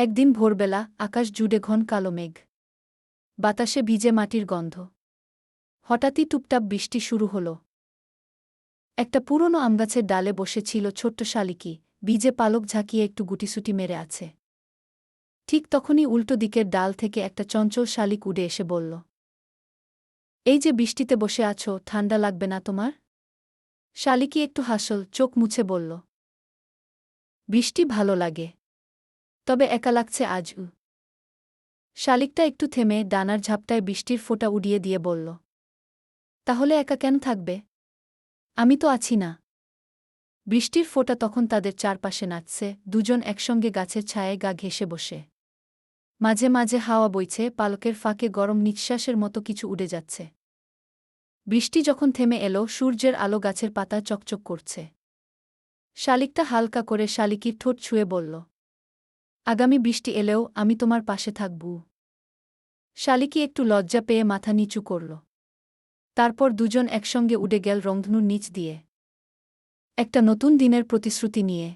একদিন ভোরবেলা আকাশ জুড়ে ঘন কালো মেঘ, বাতাসে ভিজে মাটির গন্ধ। হঠাৎই টুপটাপ বৃষ্টি শুরু হল। একটা পুরনো আমগাছের ডালে বসেছিল ছোট্ট শালিকি, ভিজে পালক ঝাঁকিয়ে একটু গুটিসুটি মেরে আছে। ঠিক তখনই উল্টো দিকের ডাল থেকে একটা চঞ্চল শালিক উড়ে এসে বলল, এই যে বৃষ্টিতে বসে আছো, ঠান্ডা লাগবে না তোমার? শালিকি একটু হাসল, চোখ মুছে বলল, বৃষ্টি ভালো লাগে, তবে একা লাগছে আজ। শালিকটা একটু থেমে ডানার ঝাপটায় বৃষ্টির ফোঁটা উড়িয়ে দিয়ে বলল, তাহলে একা কেন থাকবে? আমি তো আছি না। বৃষ্টির ফোঁটা তখন তাদের চারপাশে নাচছে, দুজন একসঙ্গে গাছের ছায়ায় গা ঘেঁষে বসে। মাঝে মাঝে হাওয়া বইছে, পালকের ফাঁকে গরম নিঃশ্বাসের মতো কিছু উড়ে যাচ্ছে। বৃষ্টি যখন থেমে এলো, সূর্যের আলো গাছের পাতা চকচক করছে। শালিকটা হালকা করে শালিকির ঠোঁট ছুঁয়ে বলল, আগামী বৃষ্টি এলেও আমি তোমার পাশে থাকব। শালিকি একটু লজ্জা পেয়ে মাথা নিচু করল। তারপর দুজন একসঙ্গে উড়ে গেল রংধনুর নিচ দিয়ে, একটা নতুন দিনের প্রতিশ্রুতি নিয়ে।